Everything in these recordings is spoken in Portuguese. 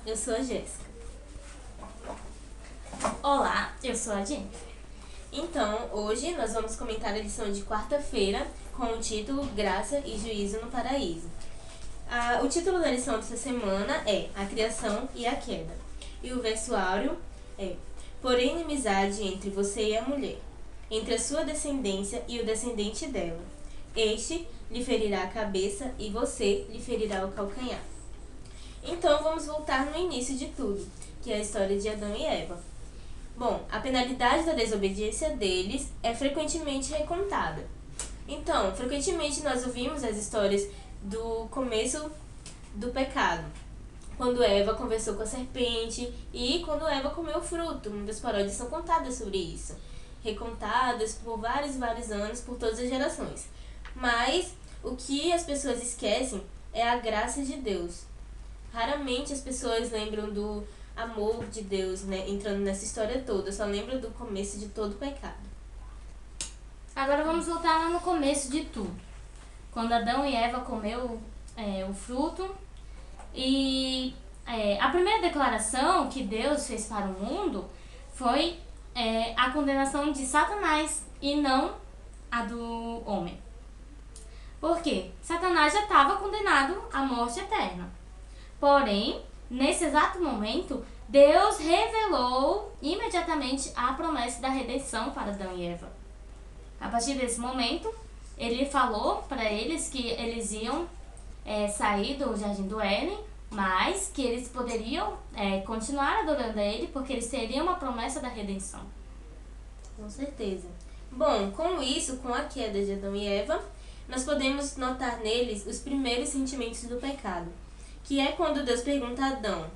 eu sou a Jéssica. Olá, eu sou a Jennifer. Então, hoje nós vamos comentar a lição de quarta-feira com o título Graça e Juízo no Paraíso. O título da lição dessa semana é A Criação e a Queda. E o verso áureo é: Porém, inimizade entre você e a mulher, entre a sua descendência e o descendente dela. Este lhe ferirá a cabeça e você lhe ferirá o calcanhar. Então, vamos voltar no início de tudo, que é a história de Adão e Eva. Bom, a penalidade da desobediência deles é frequentemente recontada. Então, frequentemente nós ouvimos as histórias do começo do pecado, quando Eva conversou com a serpente e quando Eva comeu o fruto. Muitas paródias são contadas sobre isso, recontadas por vários anos, por todas as gerações. Mas o que as pessoas esquecem é a graça de Deus. Raramente as pessoas lembram do amor de Deus, né, entrando nessa história toda. Só lembram do começo de todo o pecado. Agora vamos voltar lá no começo de tudo. Quando Adão e Eva comeu o fruto. E a primeira declaração que Deus fez para o mundo foi a condenação de Satanás e não a do homem. Por quê? Satanás já estava condenado à morte eterna. Porém, nesse exato momento, Deus revelou imediatamente a promessa da redenção para Adão e Eva. A partir desse momento, ele falou para eles que eles iam sair do Jardim do Éden, mas que eles poderiam continuar adorando a ele, porque eles teriam uma promessa da redenção. Com certeza. Bom, com isso, com a queda de Adão e Eva, nós podemos notar neles os primeiros sentimentos do pecado, que é quando Deus pergunta a Adão: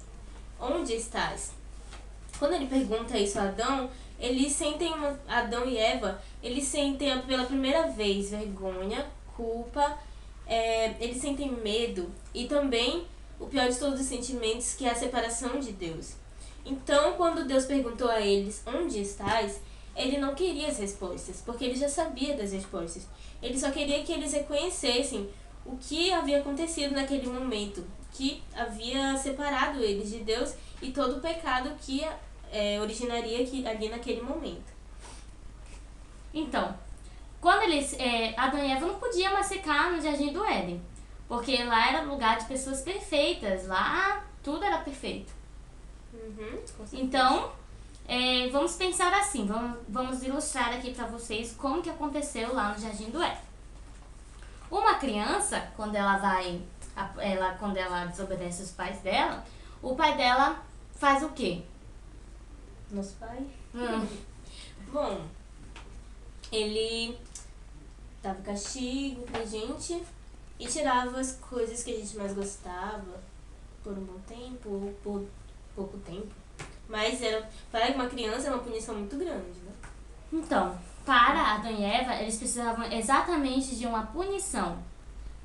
onde estás? Quando ele pergunta isso a Adão, Adão e Eva, eles sentem pela primeira vez vergonha, culpa, eles sentem medo e também o pior de todos os sentimentos, que é a separação de Deus. Então, quando Deus perguntou a eles: onde estás? Ele não queria as respostas, porque ele já sabia das respostas. Ele só queria que eles reconhecessem o que havia acontecido naquele momento, que havia separado eles de Deus e todo o pecado que originaria ali naquele momento. Então, quando Adão e Eva não podiam mais ficar no Jardim do Éden, porque lá era lugar de pessoas perfeitas, lá tudo era perfeito. Com certeza. Então, vamos pensar assim, vamos ilustrar aqui para vocês como que aconteceu lá no Jardim do Éden. Uma criança, quando ela desobedece os pais dela, o pai dela faz o quê? Nosso pai? Bom, ele dava castigo pra gente e tirava as coisas que a gente mais gostava por um bom tempo ou por pouco tempo. Mas para uma criança é uma punição muito grande, né? Então, para Adão e Eva, eles precisavam exatamente de uma punição,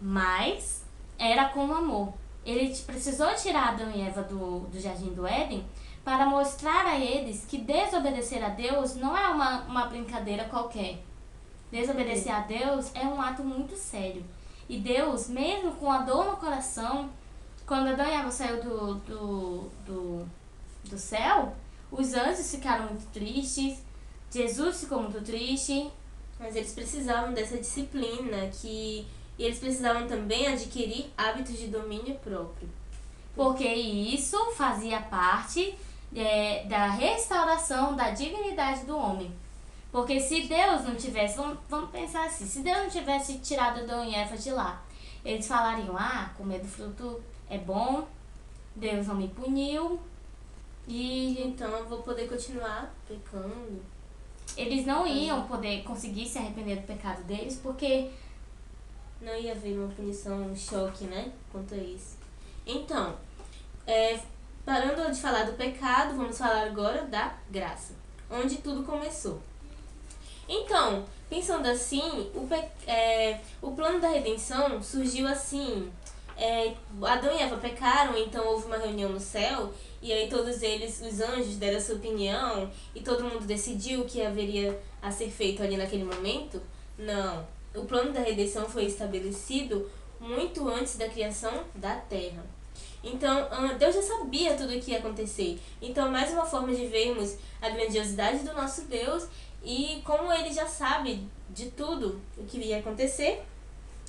mas era com amor. Ele precisou tirar Adão e Eva do Jardim do Éden para mostrar a eles que desobedecer a Deus não é uma brincadeira qualquer. Desobedecer a Deus é um ato muito sério. E Deus, mesmo com a dor no coração, quando Adão e Eva saiu do céu, os anjos ficaram muito tristes, Jesus ficou muito triste. Mas eles precisavam dessa disciplina e eles precisavam também adquirir hábitos de domínio próprio. Porque isso fazia parte da restauração da dignidade do homem. Porque se Deus não tivesse, vamos pensar assim, se Deus não tivesse tirado Adão e Eva de lá, eles falariam: comer do fruto é bom, Deus não me puniu, e então eu vou poder continuar pecando. Eles não iam poder conseguir se arrepender do pecado deles, porque não ia haver uma punição, um choque, né, quanto a isso. Então, parando de falar do pecado, vamos falar agora da graça, onde tudo começou. Então, pensando assim, o plano da redenção surgiu assim. Adão e Eva pecaram, então houve uma reunião no céu, e aí todos eles, os anjos, deram a sua opinião, e todo mundo decidiu o que haveria a ser feito ali naquele momento? Não. O plano da redenção foi estabelecido muito antes da criação da Terra. Então, Deus já sabia tudo o que ia acontecer. Então, mais uma forma de vermos a grandiosidade do nosso Deus e como Ele já sabe de tudo o que ia acontecer,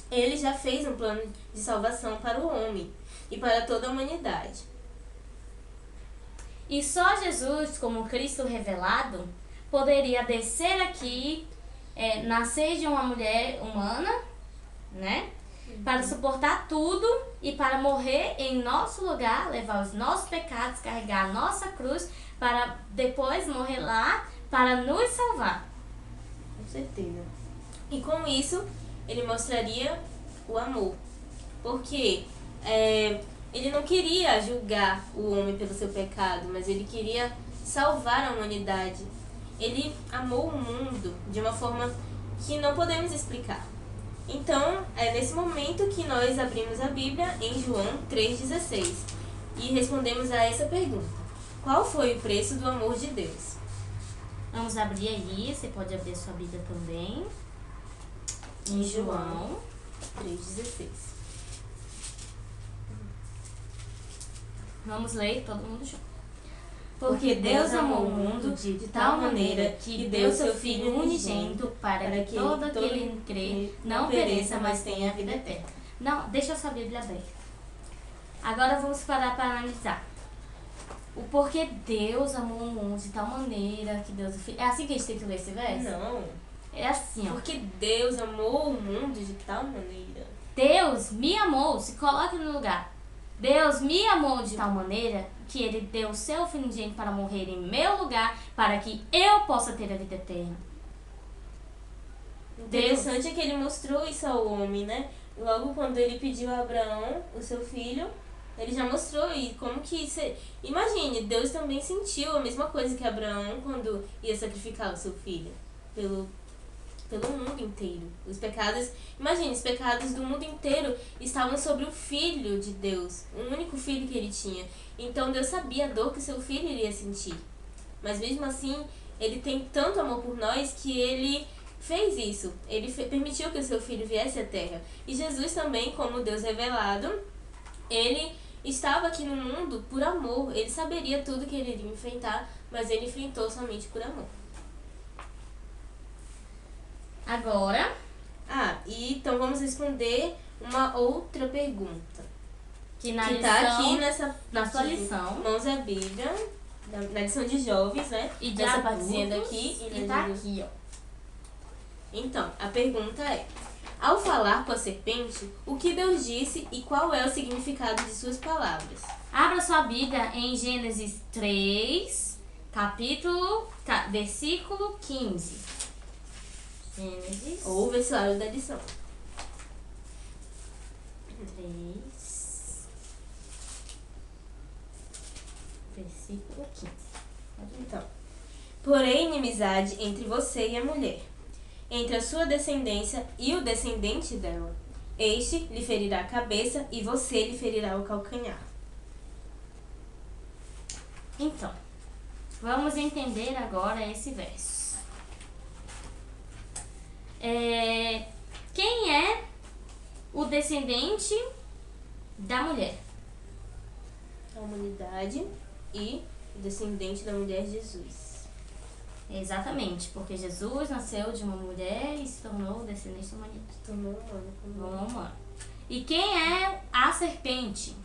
Ele já fez um plano de salvação para o homem e para toda a humanidade. E só Jesus, como Cristo revelado, poderia descer aqui, nascer de uma mulher humana, né? Para suportar tudo e para morrer em nosso lugar, levar os nossos pecados, carregar a nossa cruz, para depois morrer lá, para nos salvar. Com certeza. E com isso, ele mostraria o amor. Porque ele não queria julgar o homem pelo seu pecado, mas ele queria salvar a humanidade. Ele amou o mundo de uma forma que não podemos explicar. Então, é nesse momento que nós abrimos a Bíblia em João 3,16 e respondemos a essa pergunta: qual foi o preço do amor de Deus? Vamos abrir aí, você pode abrir a sua Bíblia também. Em João 3,16. Vamos ler todo mundo junto. Porque Deus amou o mundo de tal maneira que deu seu Filho unigênito para que todo aquele que crê não pereça, mas tenha a vida eterna. Não, deixa a sua Bíblia aberta. Agora vamos parar para analisar. O porquê Deus amou o mundo de tal maneira que Deus... É assim que a gente tem que ler esse verso? Não. É assim, ó. Porque Deus amou o mundo de tal maneira. Deus me amou, se coloque no lugar. Deus me amou de tal maneira que Ele deu o seu Filho unigênito para morrer em meu lugar, para que eu possa ter a vida eterna. Interessante é que Ele mostrou isso ao homem, né? Logo quando Ele pediu a Abraão, o seu filho, Ele já mostrou e como que isso... Imagine, Deus também sentiu a mesma coisa que Abraão quando ia sacrificar o seu filho pelo mundo inteiro. Os pecados do mundo inteiro estavam sobre o Filho de Deus, o único filho que ele tinha. Então Deus sabia a dor que o seu filho iria sentir. Mas mesmo assim, ele tem tanto amor por nós que ele fez isso. Ele permitiu que o seu filho viesse à terra. E Jesus também, como Deus revelado, ele estava aqui no mundo por amor. Ele saberia tudo que ele iria enfrentar, mas ele enfrentou somente por amor. Agora... e então vamos responder uma outra pergunta. Que na tá aqui na sua lição. Mãos à Bíblia, na lição de jovens, né? E de nessa adultos, partezinha daqui. E tá aqui, ó. Então, a pergunta é: ao falar com a serpente, o que Deus disse e qual é o significado de suas palavras? Abra sua Bíblia em Gênesis 3, versículo 15. Gênesis. Ou o versículo da lição. 3, versículo 15. Então, porém inimizade entre você e a mulher, entre a sua descendência e o descendente dela. Este lhe ferirá a cabeça e você lhe ferirá o calcanhar. Então, vamos entender agora esse verso. Quem é o descendente da mulher? A humanidade e o descendente da mulher Jesus. Exatamente, porque Jesus nasceu de uma mulher e se tornou o descendente da humanidade. Tornou humano. E quem é a serpente?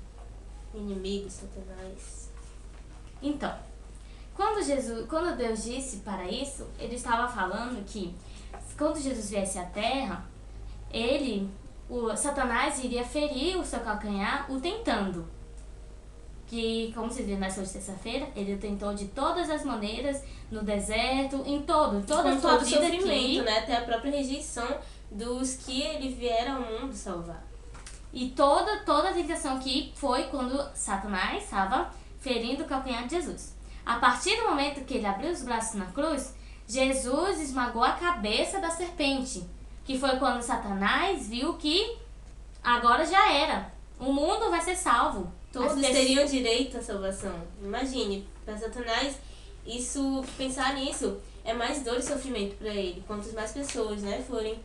Inimigo, Satanás. Então, quando Deus disse para isso, ele estava falando que quando Jesus viesse à Terra, Satanás iria ferir o seu calcanhar o tentando. Que, como vocês viram, nasceu de terça-feira, ele tentou de todas as maneiras, no deserto, em toda a sua vida sofrimento, aqui, né? Até a própria rejeição dos que ele viera ao mundo salvar. E toda a tentação que foi quando Satanás estava ferindo o calcanhar de Jesus. A partir do momento que ele abriu os braços na cruz, Jesus esmagou a cabeça da serpente, que foi quando Satanás viu que agora já era. O mundo vai ser salvo. Todos teriam direito à salvação. Imagine, para Satanás, pensar nisso é mais dor e sofrimento para ele. Quantas mais pessoas, né, forem...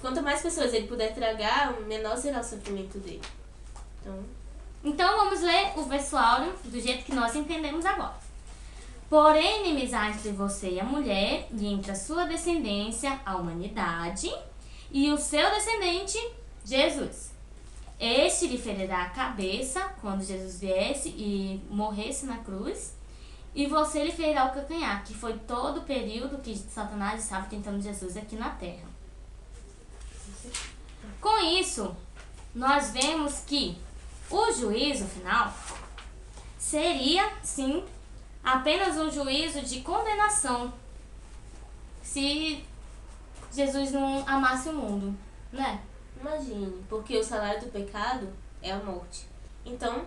quanto mais pessoas ele puder tragar, menor será o sofrimento dele. Então, Então vamos ler o verso áureo do jeito que nós entendemos agora. Porém, inimizade entre você e a mulher, e entre a sua descendência, a humanidade, e o seu descendente, Jesus. Este lhe ferirá a cabeça, quando Jesus viesse e morresse na cruz, e você lhe ferirá o calcanhar, que foi todo o período que Satanás estava tentando Jesus aqui na terra. Com isso, nós vemos que o juízo final seria, sim, apenas um juízo de condenação, se Jesus não amasse o mundo, né? Imagine, porque o salário do pecado é a morte. Então,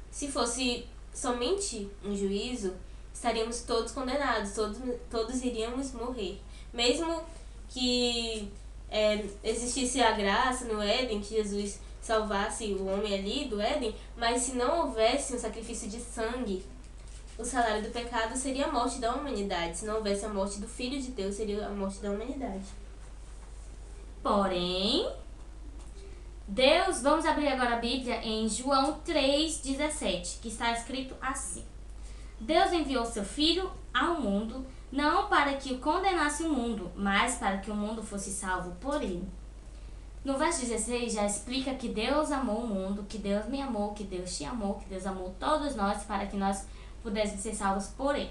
se fosse somente um juízo, estaríamos todos condenados, todos iríamos morrer. Mesmo que existisse a graça no Éden, que Jesus salvasse o homem ali do Éden, mas se não houvesse um sacrifício de sangue, o salário do pecado seria a morte da humanidade. Se não houvesse a morte do Filho de Deus, seria a morte da humanidade. Porém, Deus, vamos abrir agora a Bíblia em João 3,17, que está escrito assim: Deus enviou seu Filho ao mundo, não para que o condenasse o mundo, mas para que o mundo fosse salvo por ele. No verso 16 já explica que Deus amou o mundo, que Deus me amou, que Deus te amou, que Deus amou todos nós para que nós pudéssemos ser salvos por ele.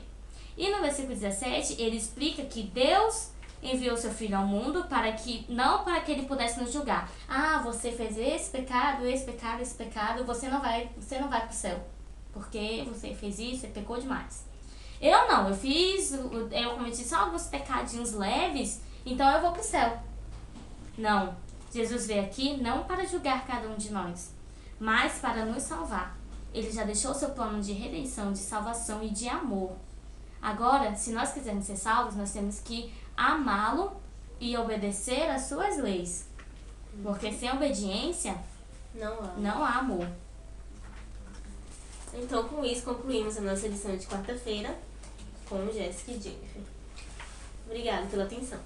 E no versículo 17 ele explica que Deus enviou seu Filho ao mundo não para que ele pudesse nos julgar. Ah, você fez esse pecado, você não vai para o céu, porque você fez isso, você pecou demais. Eu cometi só alguns pecadinhos leves, então eu vou para o céu. Não, Jesus veio aqui não para julgar cada um de nós, mas para nos salvar. Ele já deixou seu plano de redenção, de salvação e de amor. Agora, se nós quisermos ser salvos, nós temos que amá-lo e obedecer às suas leis. Porque sem obediência, não há amor. Então, com isso, concluímos a nossa lição de quarta-feira com Jéssica e Jennifer. Obrigada pela atenção.